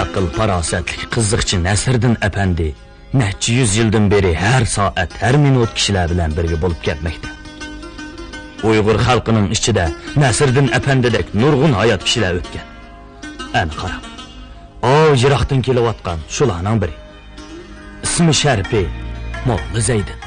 Beaqıl, parasatlik, qiziqchi Nasriddin apandi necha 100 yildan beri har soat, har minut kishilar bilan birga bo'lib ketmoqda. Uyg'ur xalqining ichida Nasriddin apandidek nurg'un hayot kishilar o'tgan. Ana qarab. O yiroqdan kelayotgan shularning biri. İsmi Şərfi Molla Zeydin.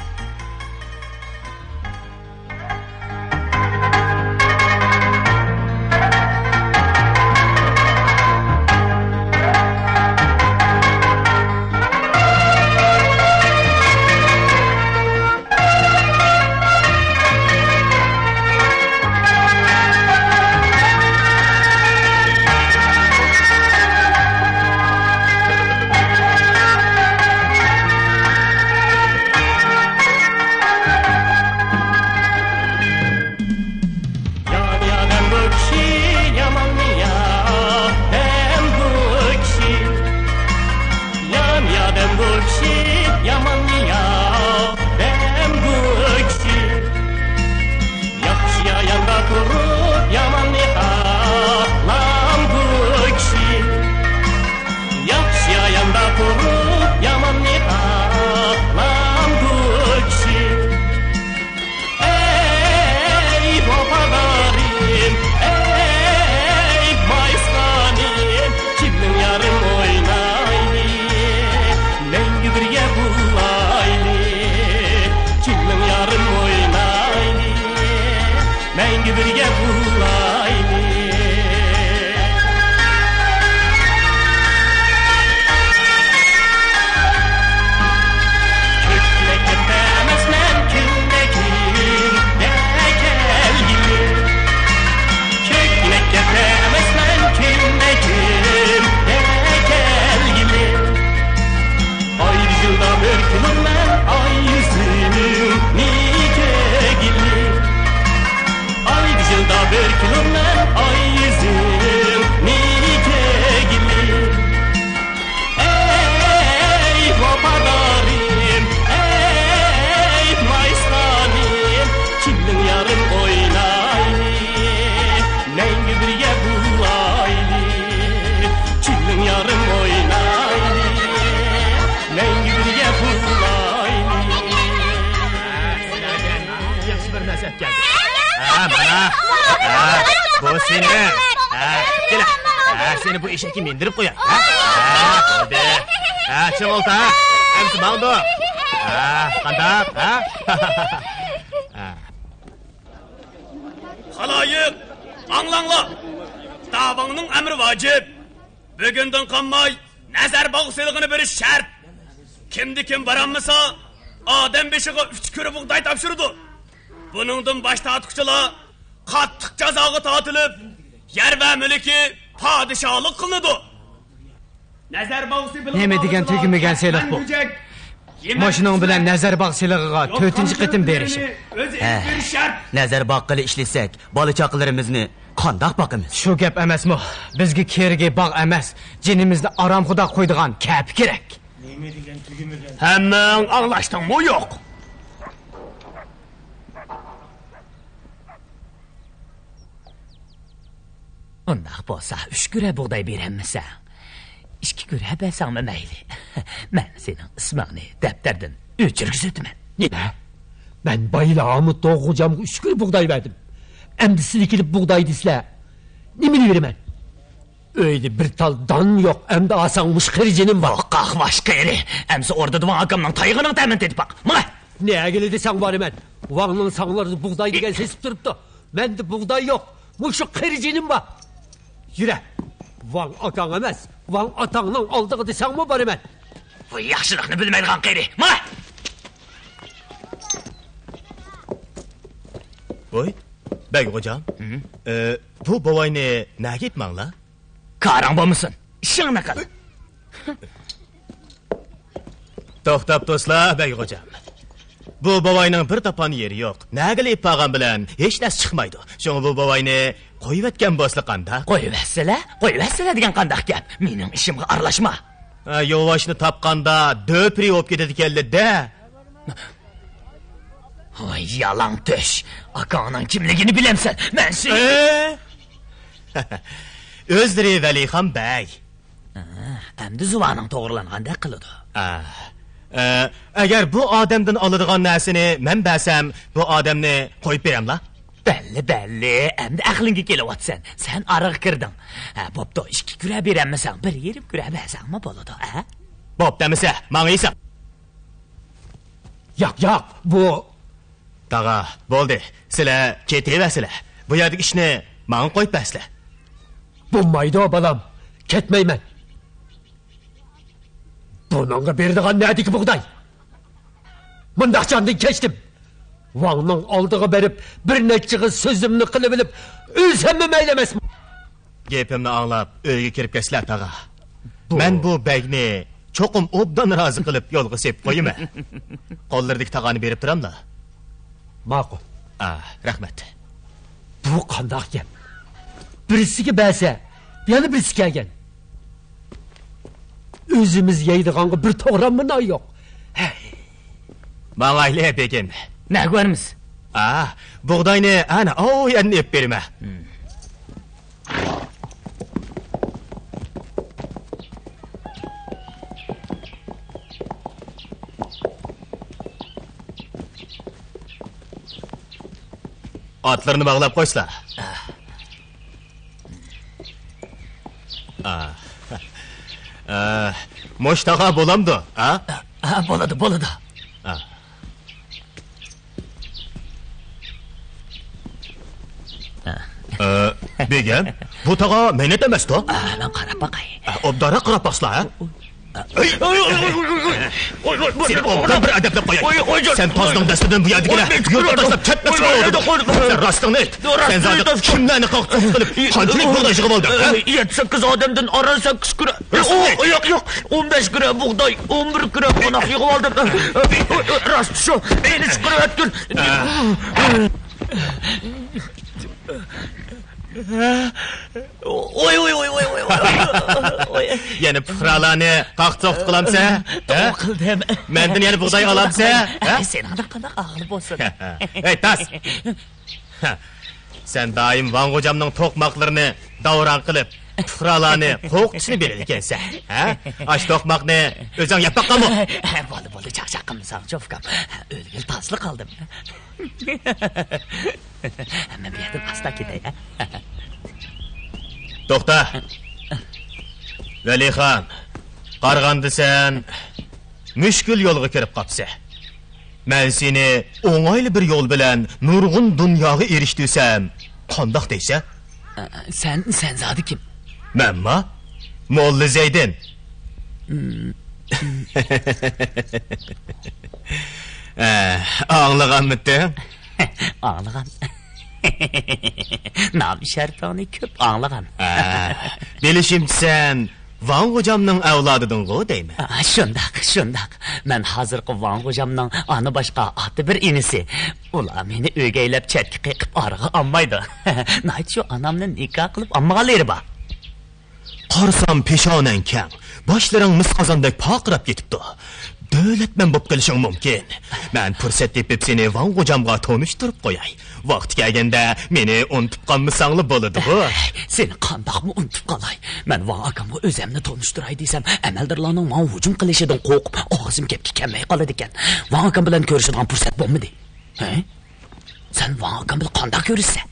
Bu seni. Gel. Seni bu işe kim indirip koyar? Hadi. Çım oldu ha. Hemsi bandı. Kandak. Halayık, anlanla. Davanın emri vacip. Bugünden kanmay, nazar bağışılığını biriş şart. Kimdi kim varanmasa, Adem beşiğe 3 kürü buğday tapşırdı. Bunundan başta atıkçıla, kattık cazağı tatılıp, yer ve mülki padişahlık kılındı. Neme degen tügümegen selik bu. Maşının bilen Nazarbağ silığıga 4-nji qitim berişim. Nazarbağ qili işlesek, balı çaqılarımızını qandaq bakımız? Şu gap emasmi? Bizga kergi bağ emas, jinimizni aramxuda qo'ydigan kap kerak. Neme degen tügümegen? Hemen anlaştın mı yok? Undaq bolsa 3 kürə buğday berəmmisən. 2 kürə bəsəmə məyli. Mən senin ismini dəftərdən öçürgüzüdümən. Ne? Ben baylağımı doğucam 3 kürə buğday verdim. Emdi silikilip buğday disle. Ne bilirim ben? Öyle bir tal dan yok. Emdi asanmış kırıcının var. Qalqmaş qeyri. Əmsi orada duvan akamdan tayğının təmin edip bak. Mına? Ne əgili desem var hemen. Uvanın sağları buğday degen sesip duruptu. Mende buğday yok. Muşu kırıcının var. Yürü. Van akan emez. Van atanın aldığı desem mi var hemen? Bu yaxşılıqını bilməyilğan qeyri. Mına? Oy, bey hocam. Bu babayını ne gitmen la? Karamba mısın? İşine kal. Toxtab dostlar bey hocam. Bu babayının bir tapan yeri yok. Ne gilip bağın bilen hiç nes çıkmaydı. Şunu bu babayını koyuvetken boslu qanda. Koyuvetsele degen qandaq gap. Mening işimge aralashma. Yovaşını tapqanda döpri op ketedik elde de. Ay yalan töş. Akanın kimligini bilemsen. Ben seni... Özdürü Velixan bey. Endi zuvanın to'g'rilanganda qiladi. Agar bu odamdan oladigan narsani men bersam, bu odamni qo'yib beramla? Belli. Endi aqlingga kelyapsan. Sen ariq kirding. Bo'pti, 2 kura beramsan, 1,5 kura bersangmi bo'ladi, ha? Bo'ptimisa, menga esa. Yo'q, bu Dağa, bo'ldi. Sizlar ketaversizlar. Bu yerdagi ishni menga qo'yib bersizlar. bo'lmaydi balam. Ketmayman. Bununla berdiğen nedik buğday? Mındaqçandan keçtim. Vanның aldığı berip bir neççiği sözümünü qilib bilip ölsem mi meylemesmi? Gepimni anlab uyga kirib kelasizlar, dağa. Men bu bagni cho'qim obdan rozi qilib yo'lga sepib qo'yaman. Qo'llardagi tag'ani berib turamlar. Ma'qul. Rahmat. Bu qandaq gap? Birisiga bersa, yana birisiga kelgan. Özümüz yeydiğanı bir toğranmına yok. Mağaylı begim. Ne görmüş? Buğdayını ana o yerine yap berime. Atlarını bağlap koysla. Moştağa bolamdı, ha? Boladı. Begim, bu tağa mene demez to? Ben qarab bakay. Obdara qarab basla, ha? Seni obdan bir adabla koyay. Sen tozdan destinden bu yerdigine yurda taşlap ketmekçi oldun. Sen rastını et. Sen zaten kimlerini kalktın kılıp kançılık buğdaycığı oldun, ha? 7-8 adamdan ara 8 kura. Yok. 15 kura buğday, 11 kura konak yığıp aldım. Rast şu, 13 kura öttün. Oy. Yani pıhralarını kalktık kılamsa, Kıldım. mendin yani buğday alamsa, Sen anaqanda ağlı bolsun. Hey tas! Sen daim Van hocamның tokmaklarını davran kılıp, pıhralarını qo'qtisini berer ekansan, ha? Aş tokmakni o'zing yapaqqa mı? Bo'ldi, chaqchaqim sağçofkam. O'lgil tasli qoldim. Men bu yerdan asta ketay, ha? To'xta. Velixon, qarg'anda sen mushkul yo'lga kirib qopsa. Men seni o'ng'ayli bir yo'l bilan nurg'un dunyoga erishtirsam, qandoq deysa? Sen zodi kim? Menma? Molla Zeydin. Anlaganmiding? Anlagan. Nam shartoni ko'p anlagan. Bilishimcha sen Van hocamның avlodidan go deymi? Shundoq. Men hozirgi Van hocamning ani boshqa oti bir inisi. Ular meni o'gaylab chetga qiqib org'a olmaydi. Nayt shu onamni nikoh qilib olmaganlari bor. Qarsam peshonan kang, boshlaring misqozondek poqirab ketibdi. Davlatman bo'lib qolishing mumkin. Men fursat tepib seni Van hocamga tanishtirib qo'yay. Vaqti kelganda meni unutib qolmasangli bo'ladi-ku. Seni qandoqmi unutib qolay? Men Van akamga o'zimni tanishtiray desam, amaldarlarning men hujum qilishidan qo'rqib, og'zim gapga kelmay qoladi ekan. Van akam bilan ko'rishadigan fursat bo'lmadi. Sen Van akam bilan qandoq ko'rishsan?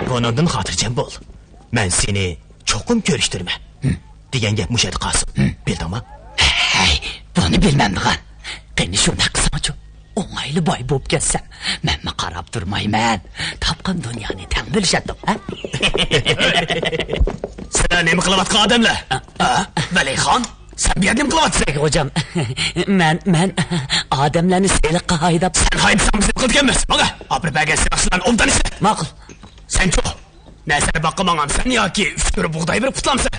Bundan xotirjam bo'l. Men seni cho'qim ko'rishtirma. Degan gap mushadi Qosim. Bildingmi? Hey, buni bilmayman. Qani shunday qilsam-chi? O'ng'ayli boy bo'lib ketsam, menma qarab turmayman. Topgan dunyoni tang bilishadi, ha? Sen nima qilayotgan odamlar? Velixon, sen bu yerda nima qilyapsan? Hocam, men odamlarni seliqqa haydab, Sen haydasang biz qilganmiz. Mana, Abrbaga siraslan obdan ise. ma'qul. Sen çok. Nesine bakkamamsan yoki 3 kuru buğday berib qutlamsan?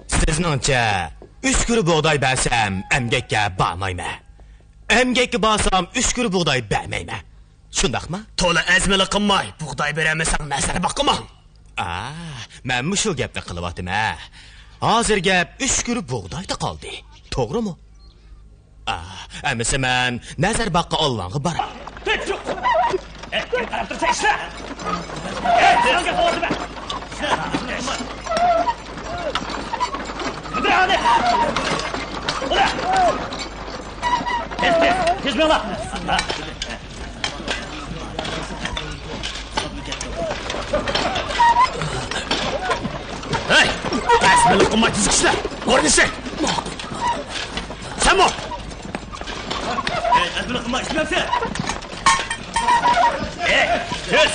Sizningcha 3 kuru buğday bersam, emgakka bormayman. Emgakka borsam 3 kuru buğday bermayman. Shundaqmi? To'la azmili qilmay, buğday beramasang nesine bakkamam. Men shu gapni qilyaptim-a. Hozir gap 3 kuru buğdayda qoldi. To'g'rimi? Әмісі мән Нәзір баққа Алланғы бар. Qarab tursa ishla. Tezga qo'ydi be. Hadi hadi. Ula. Tez yola. Hey, tasbihli qilma tizgishlar. O'rnishing. Samo. Hey, tasbihli qilma ishlamsa. Tez.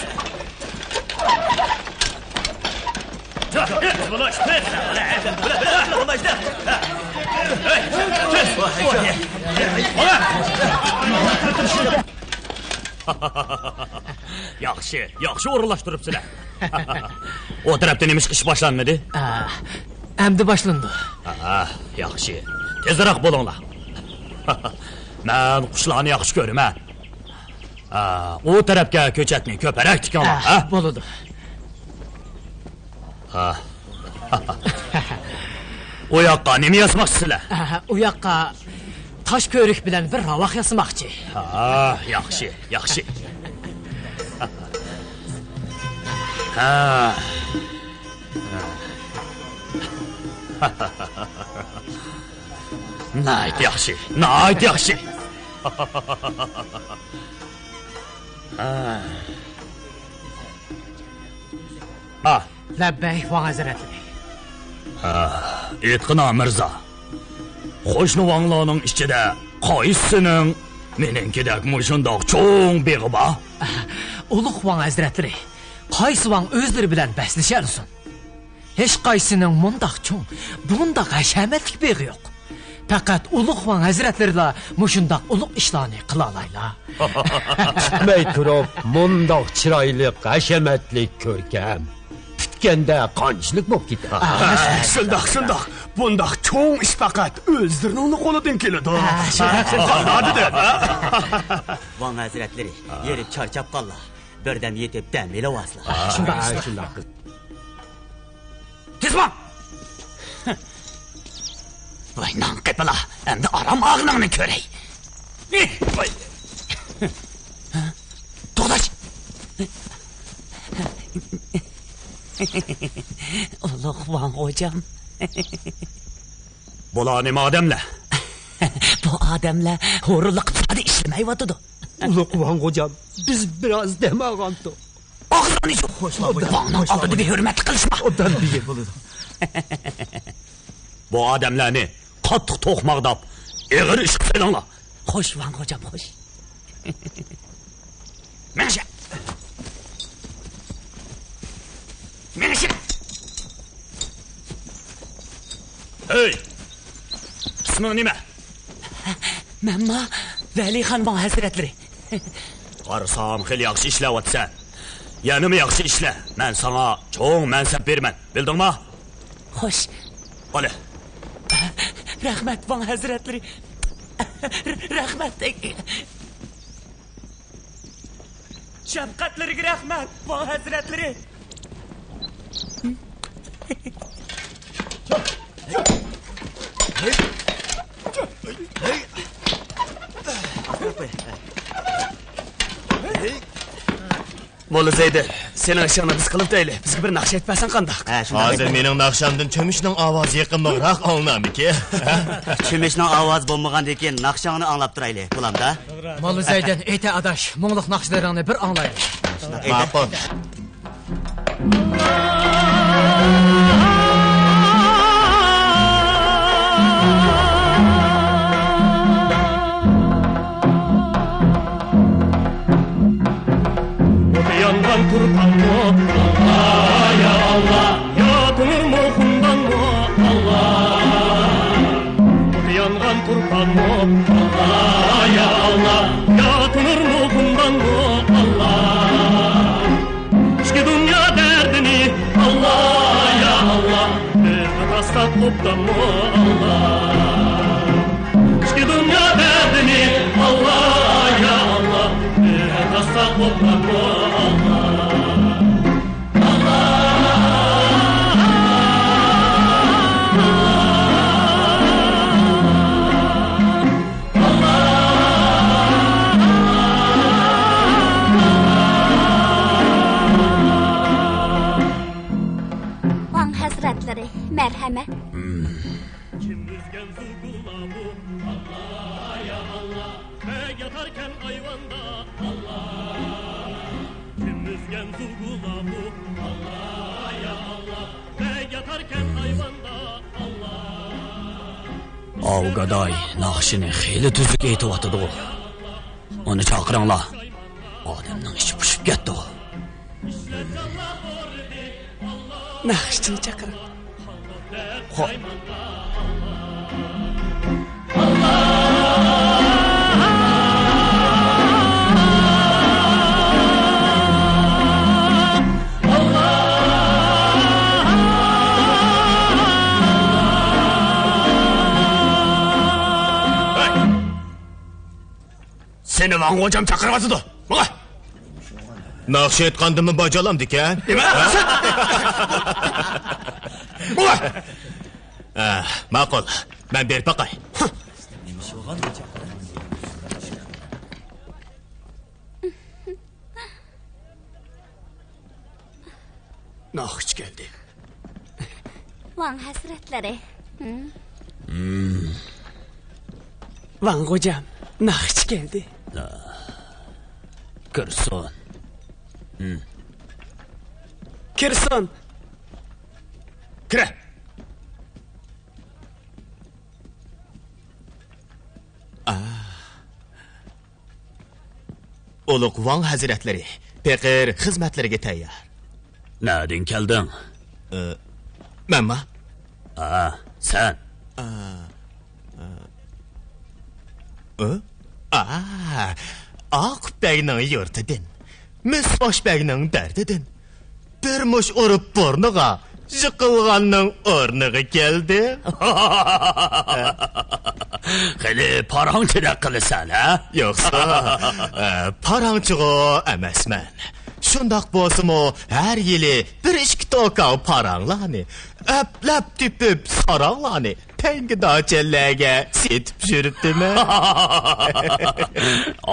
Bana işte. Bana işte. Yaxşı o'rinlashtiribsizlar. O tarafda nima ish boshlanmadi? Endi boshlandı. Yaxshi. Tezroq bo'linglar. Men qushlarni yaxshi ko'raman. O tarafga ko'chatni ko'parak tikinglar, ha? Bo'ladi. O yoqqa nima yasmoqchisizlar? U yoqqa tosh ko'rik bilan bir ravoq yasamoqchi. Yaxshi. Nayt yaxshi. Labbay Van Hazretleri. Aytqina Mirza. Qo'shni vanglarning ichida qaysisining meninkidek mushundoq cho'ng beg'i bor? Ulug' Van Hazretleri. Qaysi van o'zlari bilan bahslasharsin. Hech qaysisining mundaq cho'ng, bundaq hashamatlik beg'i yo'q. Faqat ulug' Van Hazretlerla mushundoq ulug' ishlarni qila olaylar. Tutmay turib, mundoq chiroyli, hashamatlik ko'rkam. Tutganda qonchilik bo'lib ketadi. Shundoq. Bundoq cho'ng ish faqat o'zlarining qo'lidan keladi. Van Hazretleri, yeri charchab qollar. Birdam yetib dam elavaslar. Shundoq. Tezman. Voy nanqipala, endi aram og'ningni ko'ray. Voy. To'xtash. Ulug' Van hocam. Bular nima odamlar? Bu odamlar hurliq qiladi ishlamayotidi. Ulug' Van hocam, biz biroz demag'anto. Og'zini Vanning oldida behurmat qilishma. Odam biye bo'ladi. Bu odamlarni qattiq to'qmoqdab, eg'ir ish qilinglar. Xo'sh Van hocam, xo'sh. Menga. Hey! İsmin nima? Mamma Valixon Van Hazretleri. Qarsam xil yaxshi ishlayapsan. Yanimi yaxshi ishla. Men sana cho'ng mansab berman. Bildingmi? Xo'sh. Ola. Rahmat Van Hazretleri. Rahmat. Şefqatlariga rahmat Van Hazretleri. Molla Zeydi, sening ishingni biz qilib deyli. Bizga bir naqsh aytmasan qandaq? Hozir mening naqshamdan cho'mishning ovozi yaqinroq olinamiki. Cho'mishning ovozi bo'lmagandan keyin naqshangni anglab turayli. Bo'lamda? Molla Zaydin, ayta adash, mo'ngluq naqshlaringni bir anglaylik. Ma'qul. Yandan turpan mı? Allah ya Allah. Yatılır mı kundan mı? Allah. Yangan turpan mı? Allah ya Allah. Yatılır mı kundan mı? Allah. İşte dünya derdini Allah ya Allah. Bir taslak koptan mı? Allah. İşte dünya derdini Allah ya Allah. Bir taslak koptan mı? yatarken ayvanda Allah kim üzgen zulgula bu Allah ya Allah ve yatarken ayvanda Allah Avgaday naqshini xeyli tuzuk aytyapti o. Onu chaqiringlar. Odamning ichi pushib ketdi o. Naqshchini chaqiring. Xo'p. Seni Van hocam çakırgasıdı. Bana. Naqsh aytqandimni bajalamdi ekan. Nima? Bana. Ma'qul. Men berib baqay. Naqsh geldi. Van Hazretleri. Van hocam, naqsh geldi. Kirson. Kirson. Kire. Ulug' Van hazratlari, peqir xizmatlariga tayyor. Nereden keldin? Menma? Sen. Aqbəyning yurtidan, Misboshbəyning dardidan. Bir mush urib burniga, yiqilganning o'rniga keldi. Xeyli parangchilik qilasan, ha? Yo'qsa, parangchigo emasman. Shundoq bo'lsa-mu, har yili 1-2 to'ka paranglarni, aplab tepib saranglarni tangidochalarga setib yuribdimi?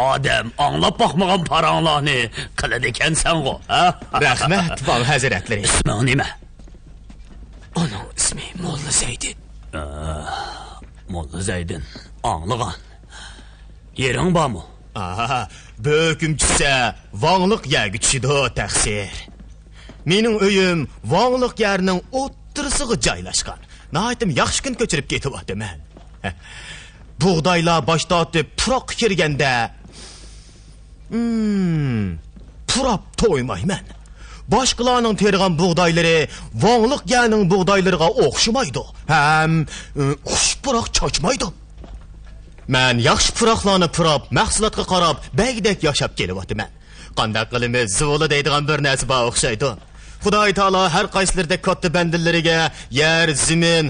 Odam anglab boqmagan paranglarni qiladi ekansan-ku, ha? Rahmat, Van hazratlari. Isming nima? Onun ismi Molla Zaydin. Molla Zaydin. Anlagan. Yering bormi? Bökümçüsə Vanlıq yergi düşüdü təqsir. Mening uyum Vanlıq yerinin o'ttirisiga joylashgan. Nəhayətim yaxshi kun ko'chirib ketyapti men. Buğdaylar boshda otib puroq kirganda purab to'ymayman. Boshqalarning tergan buğdaylari Vanlıq yerning buğdaylariga o'xshamaydi. Ham xushpuroq chochmaydi. Men yaxshi puroqlarni purab, mahsulotga qarab, bagdek yashab kelyapman. Qanday qilimiz zuvli deydigan bir narsa bor o'xshaydi. Xudoy taolo har qaysilarida katta bandalariga yer, zamin,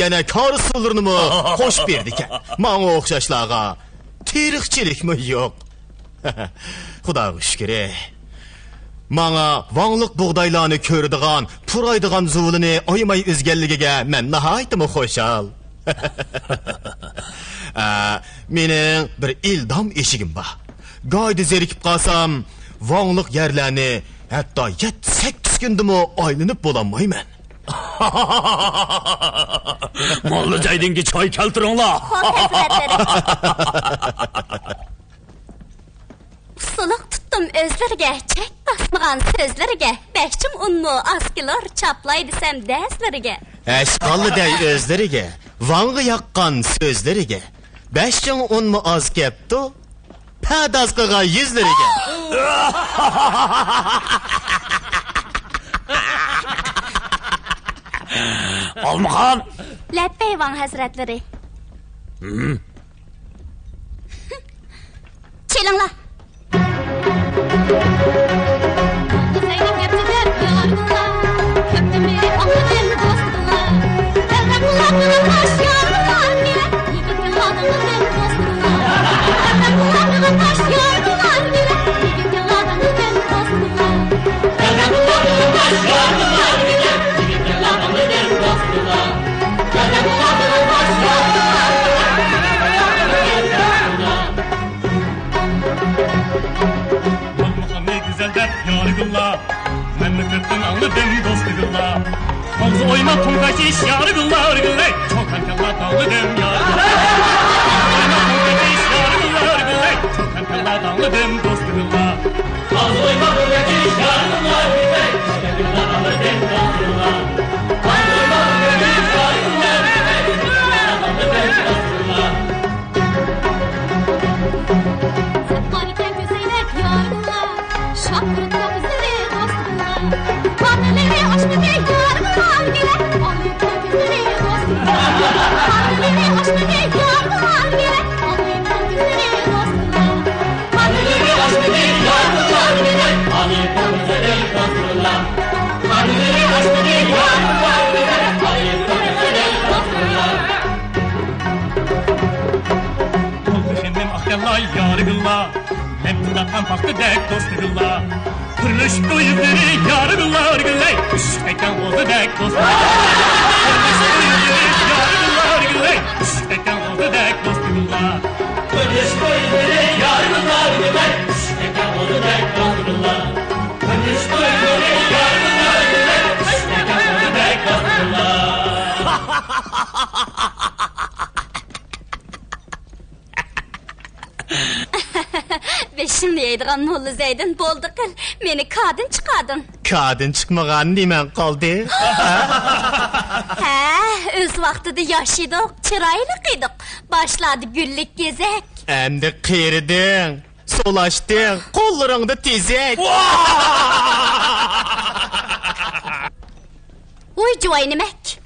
yana kor suvlarini qo'shib berdi ekan. Menga o'xshashlarga tirikchilikmi yo'q. Xudoga shukr. Menga Vanlıq buğdaylarni ko'radigan, puraydigan zuvlini oymay o'zganligiga men nihoyatda xushal. Mening bir ildam eshigim bor. Go'yda zerikib qolsam, Vanlıq yerlarni hatto 7-8 kundimi aylanib bo'lamayman. Molla Zaydinga choy keltiringlar. Suluk tuttum özlerge, çek basmagan sözlerge, beşçim unmu askilar çaplay desem dəslerge. Ashqalliday o'zlariga, Vanga yaqqan so'zlariga, 5 ching unmi oz kepti? Padas qilgan yuzlariga. Olmagan. Lebbey Van Hazretleri. Çelinglar. Memleketin anladım dostluğuna. Havzu oyma tonkaç iş yargılar güley. Çok erkenler dağlıdım yargılar. Oyma tonkaç iş yargılar güley. Dağla dağladım dostluğuna. Ağlayma buradaki yargılar bilmek. Şerefimden alırdım dostluğuna. Ağlayma buradaki yargılar bilmek. Şerefimden alırdım dostluğuna. Sıklarken güzeylek yargılar. Şapkırıkta güzeli dostluğuna. Karneleri aşmıdek yargılar gerek. Ağlayıpta güzeli dostluğuna. Karneleri aşmıdek yargılar gerek. Ağlayıpta güzeli dostluğuna. Karneleri aşmıdek yargılar gerek. Ağlayıpta güzeli dostluğuna. Karneleri aşmıdek yargılar gerek. Ağlayıpta güzeli dostluğuna. Oldu şimdi mahkemla yargıla. Hem tutatman baktı dek dostluğuna. Kırılıştı yüzleri yargılar güley. Üştekten oldu dek dostluğuna. Kırılıştı yüzleri yargılar güley. Üştekten oldu dek dostluğuna. Kırılıştı yüzleri yargılar güley. Üştekten oldu dek dostluğuna. Kırılıştı yüzleri yargılar güley. Üştekten oldu dek dostluğuna. Ve şimdi yeydiğen Molla Zeydin boldu kıl. Meni kadın çıkardın. Kadın çıkmagan demen kaldı. He, öz vaxtıda yaşıyorduk, çıraylıqydık. Başladı güllük gezek. Endi qirdin, solaşdın, qo'llaringda tezek. Uy cuvaynimek.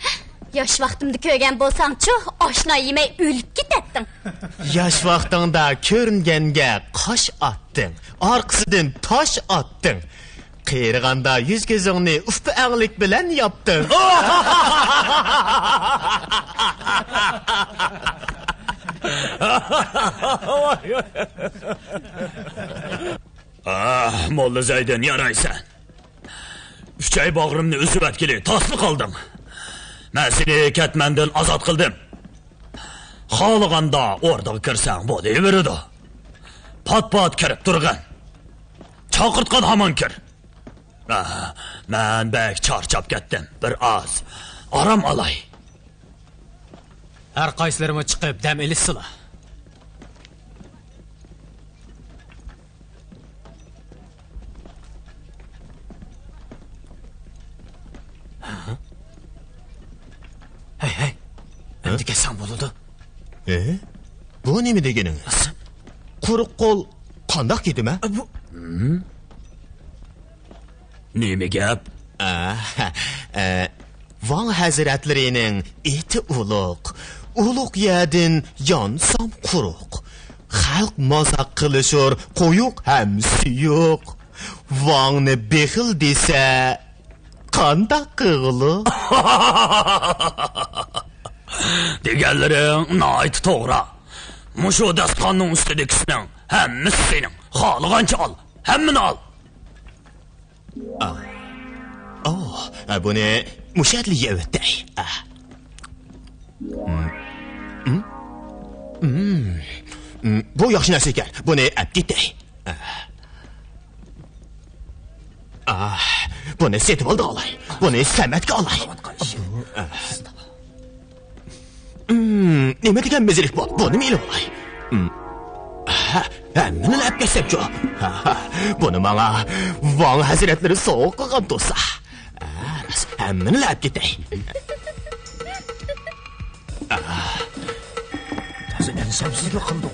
Yaş vaxtımda köygen bolsam-çu, aşna yemey ölüp gitettin. Yaş vaqtingda ko'ringanga qosh attın, orqasidan tosh attın. Qiyirganda yuz ko'zingni ufpi anglik bilan yopding. Ah, Molla Zeydin yaraysan. Üçay bağrımni üzüp etkili, taslı kaldım. Ben seni ketmenden azat kıldım. Xalığanda orada kirsen bu deyiverdi. Pat kirip durgan. Çakırtkan hamon kir. Ah, ben bek çarçap kettim. Bir az aram alay. Her qaysilarıma çıkıp dem eli sıla. Hey. Endi kelsam boludu. Bu nemi degening? Quruq qo'l qandoq kedimi? Bu Nemi gap? Van hazratlarining eti ulug' yedin yonsam quruq. Xalq mazaq qilishur, qo'yuq ham suyuq. Vanni bexil desa qandoq qilib? Degenlerin nait toğra. Muşu dastkanın üstüdekisinin hemmisi senin. Xalığanca al, hemmini al. Buni mushadli yevetday. Bu yaxshi narsa ekan. Buni olib ketay. Buni setib oldi olay. Buni samatga olay. Nima degan mezilik bu? Buni meni olay. Hammani olib ketsam-chu. Buni menga Van hazratlari sovg'a qilgan do'sa. Hammani olib ketay. Sen ensemsizlik qildi.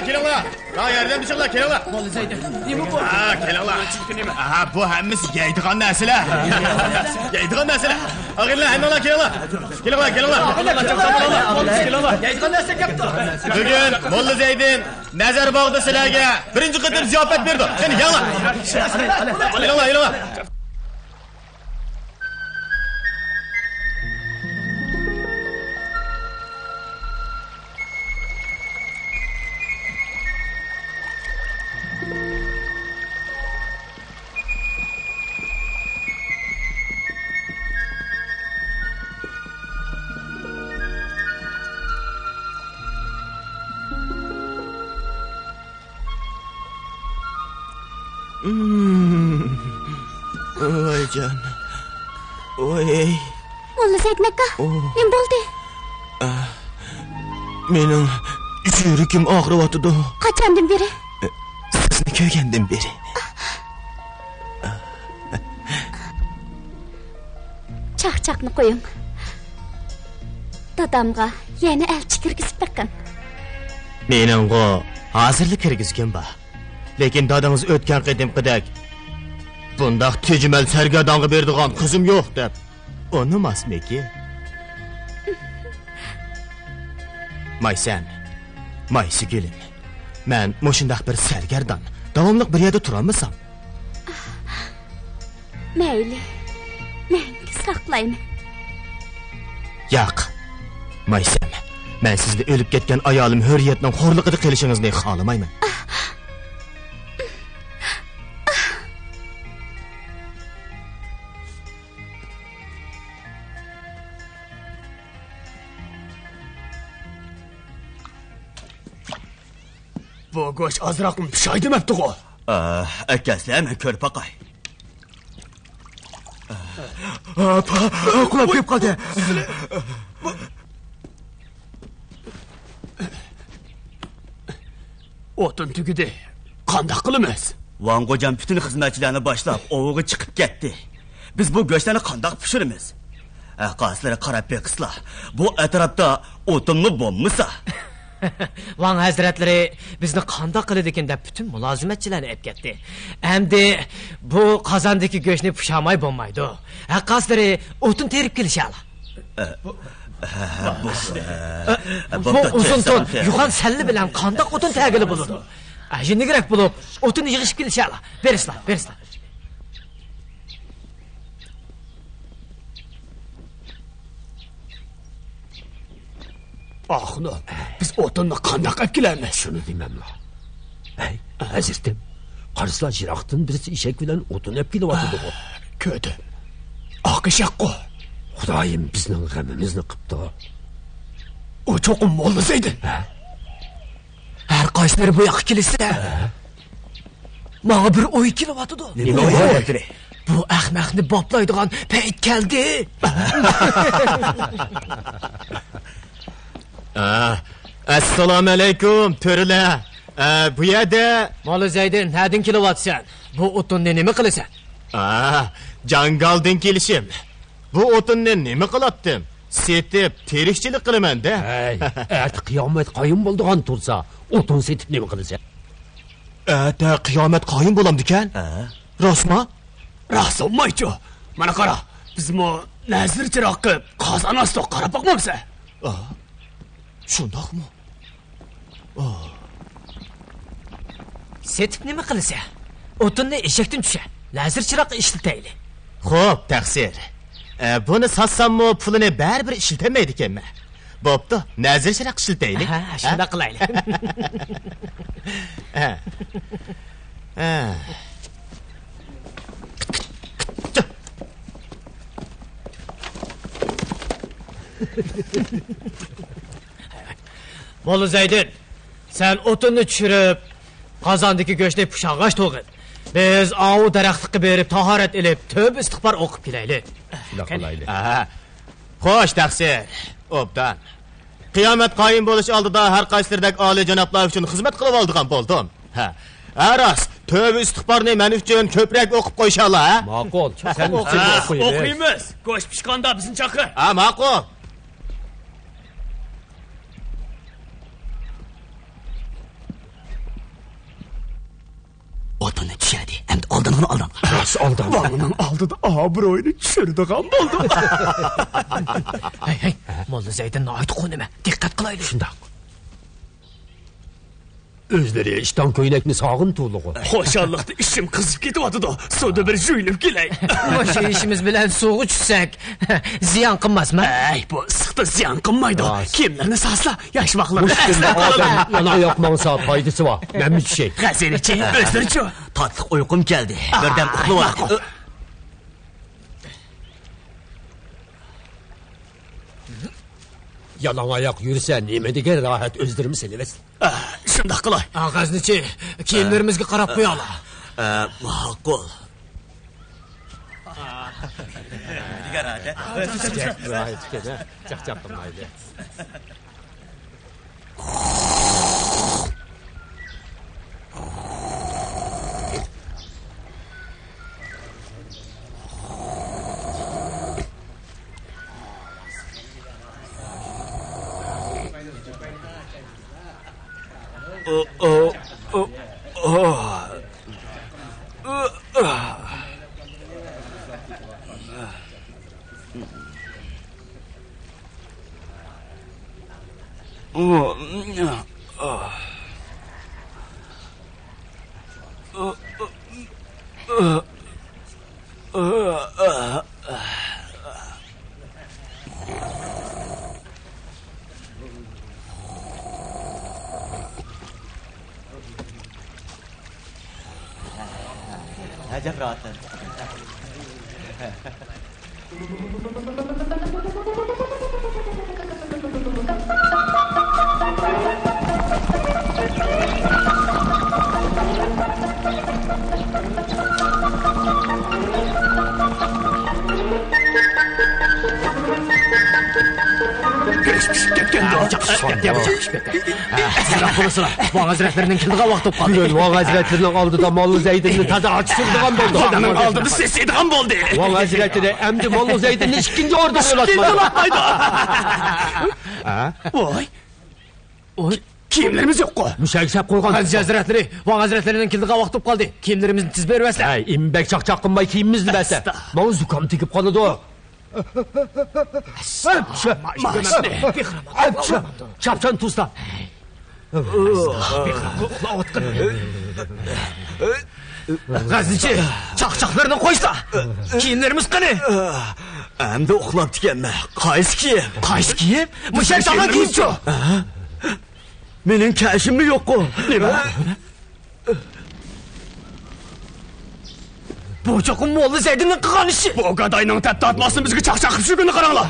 Kelinglar. Ra yerdan chiqinglar, kelinglar. Molla Zeydin, nima bu? Kelinglar. Bu hammasi yeydigan narsalar. Yeydigan narsalar. Ag'irlar, hammanglar kelinglar. Kelinglar. Yeydigan narsa kapti. Bugun Molla Zeydin Nazarbog'da sizlarga birinchi qator ziyofat berdi. Qani kelinglar. Kelinglar. Oycan. Oy. Molla Zaydnaka, nima bo'ldi? Mening yuragim og'riyotdi. Qachondan beri? Sizni ko'rgandan beri. Chaqchaqni qo'ying. Dadamga yana elchi kirgizib beqin. Meningga hozirlik kirgizgan ba. Lekin dadangiz o'tgan qadimqidek bundaq tejmal sargadonga berdigan qizim yo'q deb o'nimasmiki? Maysam, maysigilim. Men moshundaq bir sargardan davomli bir yerda turolmasam. Mayli. Men saqlayman. Yo'q. Maysam, men sizni o'lib ketgan ayolim hurriyatning xo'rligida qilishingizni xohlamayman. Bu go'sht ozroq pishay demabdi-ku. Akaslar men ko'rib boqay. Qulab kelib qoldi. O'tin tugidi. Qandoq qilamiz? Vango'jam bütün xizmatchilarni boshlab ovoga chiqib ketdi. Biz bu go'shtlarni qandoq pishiramiz? Aqaslari qarab beqislar. Bu atrofda o'tinmi bo'lmasa? Van hazratlari bizni qandoq qiladi ekan deb bütün mulozimatchilarni olib ketdi. Endi bu qozondagi go'shtni pishamay bo'lmaydi. Aqaslari o'tin terib kelishadi. Bu uzun ton yuxan salli bilan qandoq o'tin tagili bo'ladi? Ajini kerak bo'lib, o'tin yig'ishib kelishadi. Berislar. Ahno, biz o'tinni qandoq olib kelamiz? Shuni demamla. Hey, azizim. Qarslar jiroqdan birisi eshak bilan o'tin olib kelyapti. Ko'di. Oq eshak-ku. Xudoyim bizning g'amimizni qilibdi. O cho'qim bo'lmasaydi. Har qaysilari bu yoqqa kelsa, menga bir o'y kelyapti. Nima o'y? Bu ahmoqni boplaydigan payt keldi. Assalomu alaykum, to'rlar. Bu yerda Molla Zaydin, hadin kelyapsan? Bu o'tinni nima qilasan? Jangaldan kelishim. Bu o'tinni nima qilatdim? Setib, terikchilik qilaman-da. Hey, ati qiyomat qoyim bo'ldigan tursa, o'tin setib nima qilasan? Ata qiyomat qoyim bo'lamdi-kan? Rostmi? Rost olmaychi. Mana qara, biz mo nazir chiroqqa qozon ostida qarab boqmamsa? Shundoqmi? Setib nima qilasan? O'tinni eshakdan tusha. Lazir chiroq ishlatayli. Xo'p, taqsir. Buni satsam-mu pulini baribir ishlatamaydi ekanman. Bo'pti, nazir chiroq ishlataylik. Ha, shunda qilaylik. Molla Zaydin, sen o'tinni tushirib, qozondagi go'shtni pishog'ash to'g'in. Biz ovu daraxtga berib tahorat ilib, tövbe istig'for o'qib kelaylik. Shuna qilaylik. Xo'sh, taqsir. Obdan. Qiyomat qoyim bo'lish oldida har qaysilardek oliy janoblar uchun xizmat qilib oldigan bo'ldim. Aras, tövbe istig'forni men uchun ko'proq o'qib qo'yishalla, ha? Ma'qul. Sen O'qiymiz. Go'sht pishganda bizni chaqir. Ma'qul. O'tinni tushadi. Endi oldinini oldin. Rost oldin. Vaqtining oldida obro'yini tushirdigan bo'ldi. Hey, Molla Zaydin aytqu nima? Diqqat qilaylik. Shundoq. O'zlari ishton ko'ylakni sog'in to'lig'i. Xo'shallikda ishim qizib ketyapti-da. Suvda bir juyilib kelay. O'sha ishimiz bilan suvga tushsak, ziyon qilmasmi? Ay, bu issiqda ziyon qilmaydi. Kiyimlarni sasla, yosh vaqtlarda. Yana yoqmasa foydasi bor. Men tushay. G'azelichi, o'zlarichi. Tatliq uyqum keldi. Birdan uxlayapti. Yalan oyoq yursa nima degan rohat o'zdirimiz emas. Shundoq qilay. G'aznichi, kiyimlarimizga qarab qo'yala. ma'qul. Digarada. Chaqchaq qilmaydi. Acab rahatlan. Van Hazretlerining kildiga vaqt qoldi. Van Hazretlerining oldida Molla Zaydinni taza ochishirdigan bo'ldi. Odamning oldida sesiydigan bo'ldi. Van Hazretleri endi Molla Zaydinni ikkinchi o'rniga yo'latmadi. Voy. Oy, kiyimlerimiz yo'q-ku. Mushakshab qo'ygan. Aziz Hazretleri, Van Hazretlerining kildiga vaqt qoldi. Kiyimlarimizni tiz beribsizlar. Ay, imbek chaqchaq qilmay kiyimimizni bersa. Mana zukam tegib qoladi. Chapchan tuzla. G'aznichi, chaqchaqlarni qo'ysa. Kiyimlarimiz qani? Endi uxlab ekanman. Qaysi kiyim? Qaysi kiyim? Mushak tag'in kiyimchi. Mening kashimmi yo'q-ku? Nima? Bu cho'qim Molla Zaydinning qilgan ishi. Bu gadayning tatta atmasini bizga chaqchaq qilib shugini qaranglar.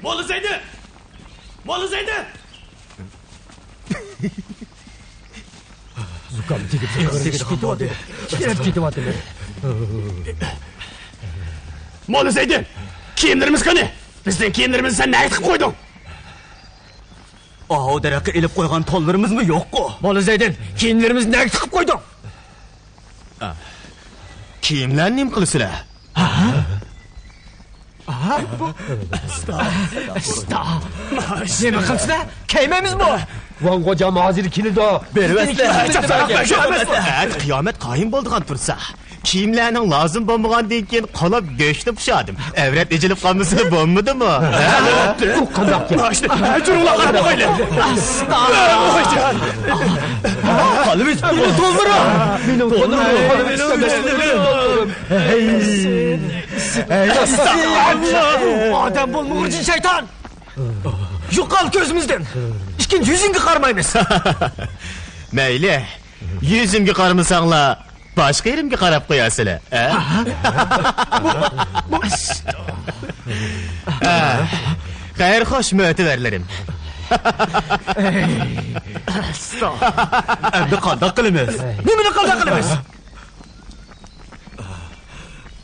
Molla Zaydin! Molla Zaydin! Zukam tegib ketyapti. Ketyapti. Molla Zaydin! Kiyimlerimiz qani? Bizning kiyimlerimizni sen nima qilib qo'yding? O daraqa elib qo'ygan tonlarimizmi yo'q-ku? Molla Zaydin, kiyimlarimizni nima qilib qo'yding? Kiyimlarni nima qilasizlar? Nima qilsizlar? Kiymaymiz bu. Van Xo'ja hozir keldi. Beribsizlar. Qiyomat qoyim bo'ldigan tursa. Kiyimlarning lozim bo'lmagandan keyin qolib go'shtni pishirdim. Avrat ejilib qolmasa bo'lmadimi? Bu qandoq gap? Jurlar qarab qo'ylar. Qalbimiz to'ldirib. Mening Odam bo'lmoqchi shayton. Yo'qol ko'zimizdan. Ikkinchi yuzingga qaramaymiz. Mayli. Yuzimga qaramasanglar, boshqa yerimga qarab qo'yasizlar. Xayr xo'sh mo'tavarlarim. Endi qanday qilamiz? Nimani qanday qilamiz?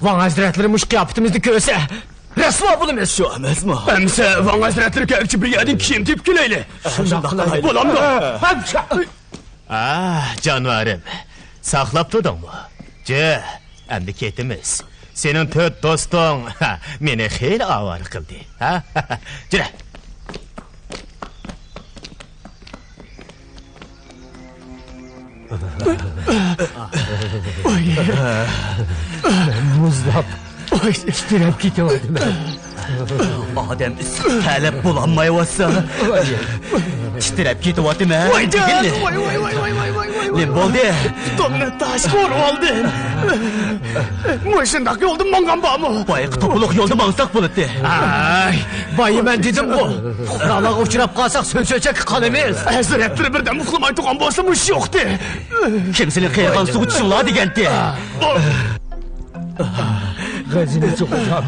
Van Hazretleri mush qiyofatimizni ko'rsa, rasvo bo'lamiz. Shu emasmi? Hamsa Van Hazretleri kelchi brigadin kiyim tepib kelayli. Shunday qilaylik. Bo'lamdi. Jonivarim. Saqlab turdingmi? Endi ketimiz. Sening 4 do'sting meni xeyli avvar qildi. Jira. muzlab. Titrab ketyaptim. Odam talab bo'lolmayotsa, titrab ketyaptimi? Voy Nima bo'ldi? Tomni tash ko'rib oldim. Mushundaq yo'lda mangan bormi? Boyqa to'puluq yo'lda mansaq bo'ladi. Ay, boyiman dedim bu. Fuqarolarga uchrab qolsak so'chak qolamiz. Hazretleri birdan uxlamay turgan bo'lsa mush yo'qdi. Kimsini qiygan suv tushinglar degandi. G'azinichi hocam.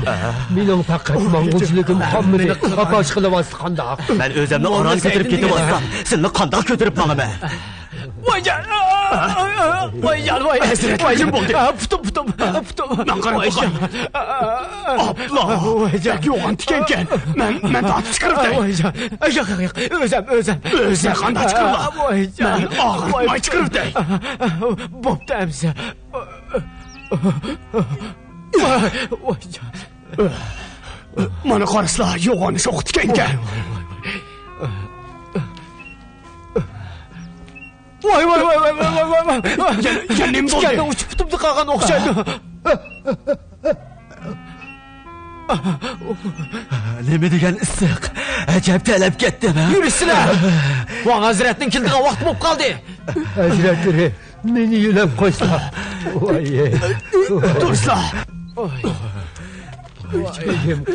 Mening faqat mong'ulchiligim qolmadi. Qaposh qilyapsiz qandoq? Men o'zimni orol ko'tarib ketyapsam, sizni qandoq ko'tarib boraman? Voyjan! Voyjan, voyjan bo'ldi. Putum. Men qarab qo'ygan. Abla, voyjan yo'g'on tikankan. Men tatib chiqiribdi. Voyjan. Yo'q, o'zim qanday chiqirdi? Voyjan, og'ritmay chiqiribdi. Bo'pti amsa. Voyjan. Mana qaraslar, yo'g'onni sho'qitgankan. Voy. Nim bo'ldi. Yana uchib tutibdi qolgan o'xshaydi. Nima degan issiq? Ajab talab ketdimi? Yursizlar. Voy hazratning keldigan vaqt bo'lib qoldi. Hazratlari, meni yo'lab qo'ysa. Voy. Turslar. Voy,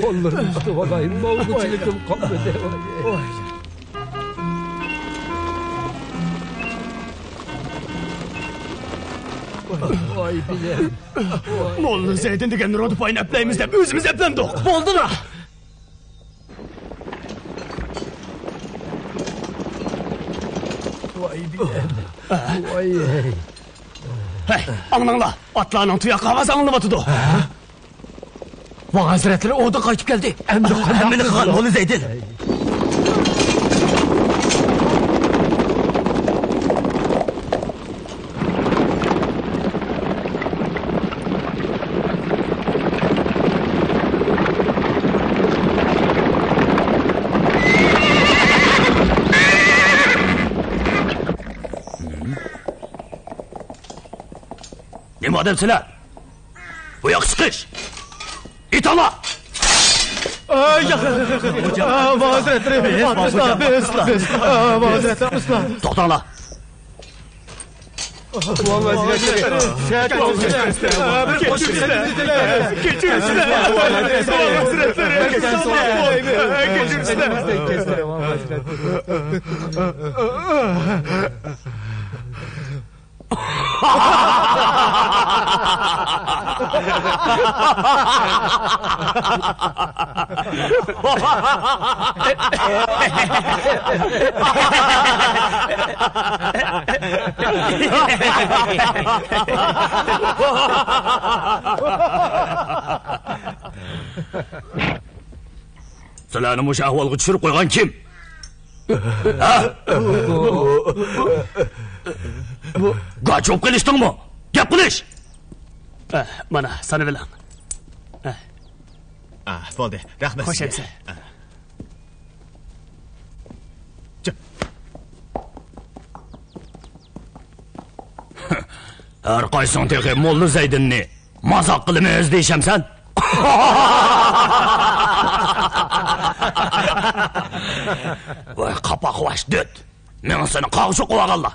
qo'llarim tutib olayim. Mong'ulchiligim qolmadi. Voy. Voy bilim. Molla Zeydin degan Rodipayni aplaymiz deb o'zimiz aplandik. Bo'ldimi? Voy bilim. Voy. Hey, anlanglar. Atlarning tuyoq ovozi anglamatdi. Voy hazratlari o'da qaytib keldi. Endi Meni qilgan Molla Zeydin. Nima odamsizlar? Bu yoq chiqish. İtala! To'xtanglar. Sizlarni mush ahvolga tushirib qo'ygan kim? Ha? G'ajib qilishdingmi? Gap qilish. Mana sana bilan. Bo'ldi. Rahmat. Qo'shamsa. Har qaysing teqi Molla Zeydinni mazoq qilimiz deyshamsan? Voy qapoqvash döt. Men seni qog'shu qo'yganlar.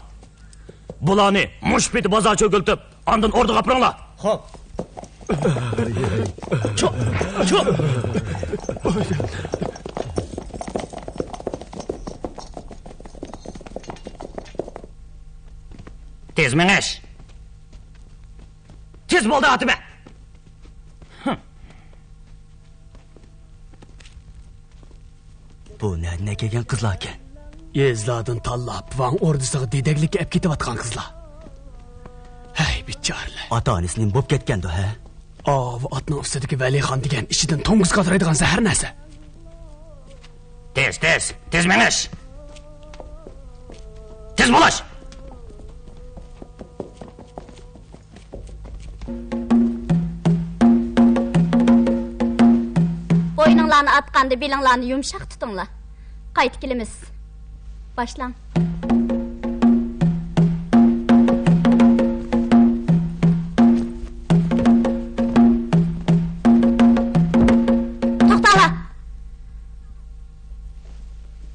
Bularni mushpiti bozor cho'kiltib, ondan o'rniga qo'yinglar. Xo'p. Cho'p. Tez mingish. Tez bo'ldi atma. Bu ne kelgan qizlar ekan? Yezlardan tanlab, Van ordisiga dedeklikka olib ketayotgan qizlar. Hey, bichorlar. Ota-onasining bo'p ketgandi, ha? Va otning ustidagi Valixon degan ichidan to'ng'iz qotiradigan zahar narsa. Tez mingish. Tez bo'lash. Boyninglarni atqanda belinglarni yumshoq tutinglar. Qaytib kelamiz. Boshlang. To'xtanglar.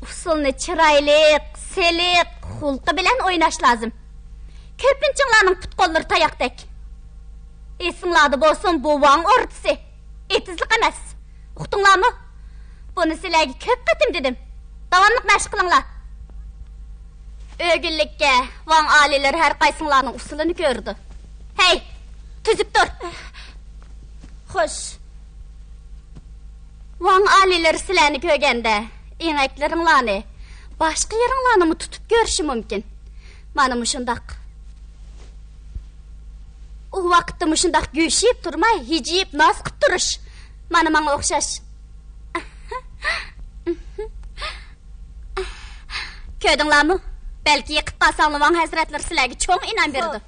Usulni chiroylik, seliq, xulqi bilan o'ynash lozim. Ko'pinchinglarning put-qo'llari tayoqdek. Esinglarda bo'lsin, bu Van ordisi. Etizlik emas. Uqdinglarmi? Buni sizlarga ko'p qatim dedim. Davomli mashq qilinglar. O'gillikka Van oliylari har qaysinglarning usulini ko'rdi. Hey, tuzib tur. Xoş. Van aliler sileni kögende, ineklerinlani, başka yerinlani mı tutup görüşü mümkün. Mana muşundak. O vakitte muşundak güyüşüyüp durmay, hiciyip nas kıp duruş. Mana okşaş. Köydünler mı? Belki yıkıp kalsanlı Van Hazretleri silegi çok inan berdi.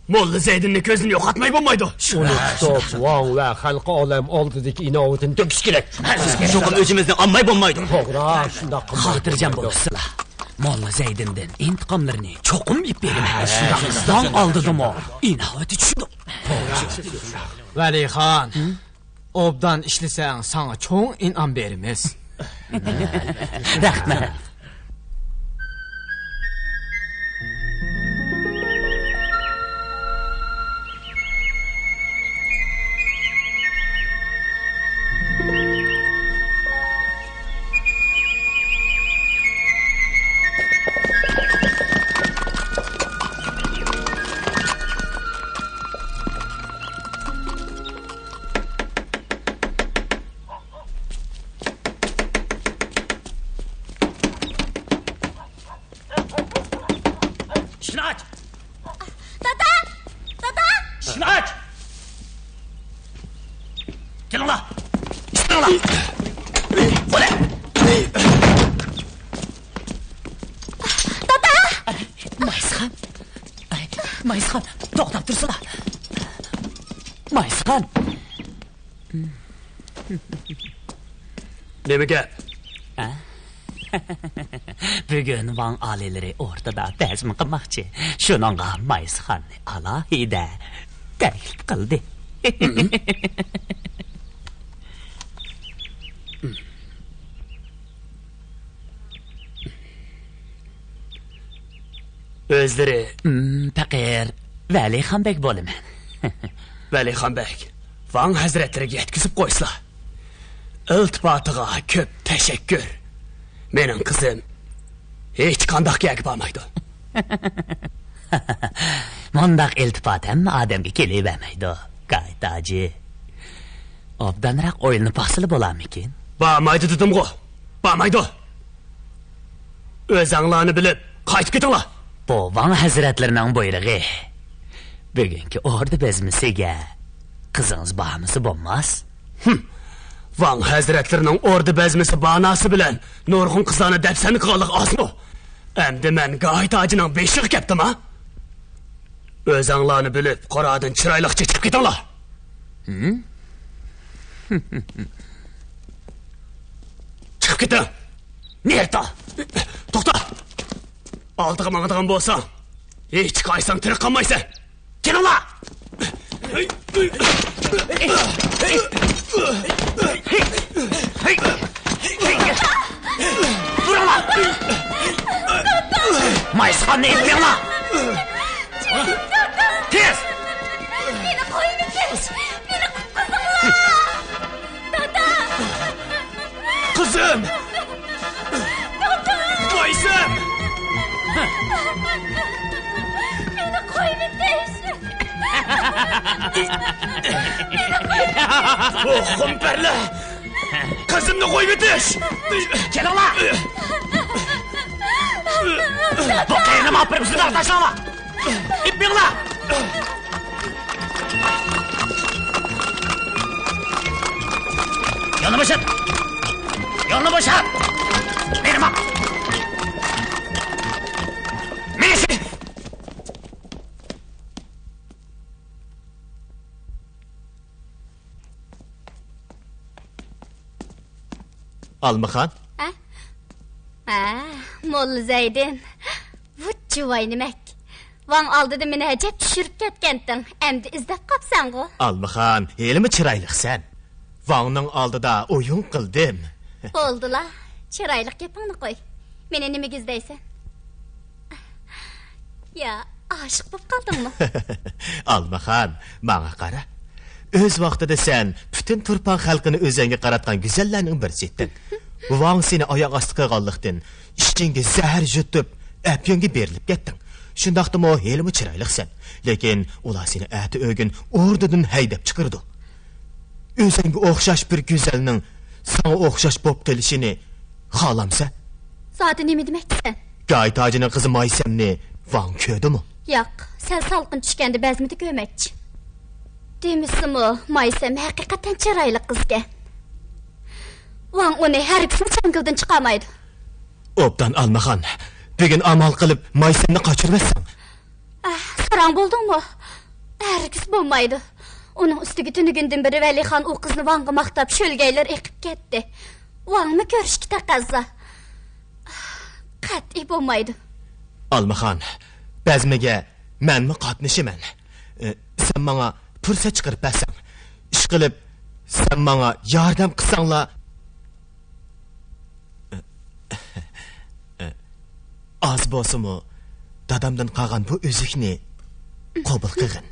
Molla Zeydin'in gözünü yok atmayı bulmaydı. Onu tutup Van ve halkı alem aldıdaki inavetin döküş gerek. Çoğum özümüzden anmay bulmaydı. Toğra, şunda Hatırcam bolsula. Molla Zeydin'den intikamlarını çokum ip berim. Van aldıdım o. İnaveti düşüdü. Velihan, obdan işlesen sana çoğun inan berimiz. Rahmet. Maysxan, to'xtab tursinlar. Maysxan. Nima gap? Bugun Van alileri o'rtada bazm qilmoqchi. Shuningga Maysxanni alohida taklif qildi. O'zlari Faqir Valixonbek bo'laman. Valixonbek Van Hazretlariga yetkazib qo'ysizlar. Iltifotiga ko'p tashakkur. Mening qizim hech qanday gap bo'lmaydi. Mundaq iltifot ham odamga kelavermaydi. Qaytaji. Obdanroq o'yinni pasili bo'larmikin? Bo'lmaydi dedim-ku. Bo'lmaydi. O'zinglarni bilib qaytib ketinglar. Bu Van Hazretlarining buyrug'i. Bugungi orda bezmisiga qizingiz bormisi bo'lmas? Van Hazretlarining orda bezmisi banasi bilan nurg'un qizlarni dafsani qilganlik osmi? Endi men Qaytajining beshiga keldim-a? O'zinglarni bilib qoradan chiroyliqcha chiqib ketinglar. Chiqib keting. Nerda? To'xta. Aldığı mağdığın bolsan, hiç qaysan tirik qalmaysan. Kelinglar! Duranglar! Maysxanni etmanglar! Tez! Meni qo'yingiz! Meni qutqizinglar! Dada! Qizim! Qo'ysin! Meni qo'yingiz! Oh, xumperli! Qizimni qo'yib etish! Kelinglar! Bu qayerni mapirib sizlar tashlanglar! Ipinglar! Yo'lni bo'shat! Yo'lni bo'shat! Meni mak! Almaxan? Molla Zeydin. Vıççıvay nimek. Van aldıdı meni həcət düşürüp ketkendin. Emdi izlep kapsan go. Almaxan, elimi çıraylıqsan. Vanның aldıda oyun qıldım. Oldular. Çıraylık yapını koy. Meni nimi gizleysen? Ya, aşık bop kaldın mı? Almaxan, bana qara. Öz vaqtida sen bütün turpan xalqini özenge qaratgan güzellerning birisiydin. Van seni oyoq osti qilganlikdan ishingga zahar jutib, apyonga berilib ketding. Şundaqdımı helimi çıraylıqsan. Lekin ular seni äti ögün ordudan haydap çıkırdı. Özüngə oxşaş bir güzelning sana oxşaş bop kelişini xalamsa? Zaten nemi demeksen? Gay tacının kızı Maysemni van köydü mü? Yoq, sen salqın düşkəndə bəzmidi göməkçi. Demisimi, Maysem həqiqətən çıraylı qızga. Van onu hər ikisini çangıldan çıqamaydı. Obdan almaxan, bugün amal qılıp Maysemni qaçırmasan. Saran buldun mu? Hər ikisi bulmaydı. Onun üstüge tünügündün biri Velihan o kızını Van'ı maqtab şölgeyler ekip gitti. Van mı görüşki taqazza? Qat'i bulmaydı. Almaxan, bəzməgə mən mi qatnışımən? Sen bana pürsə çıxırıb bəsən. İş qılıb, sen bana yardım qısanla... Az bolsumu, dadamdan qalğan bu üzükni qobul qığın.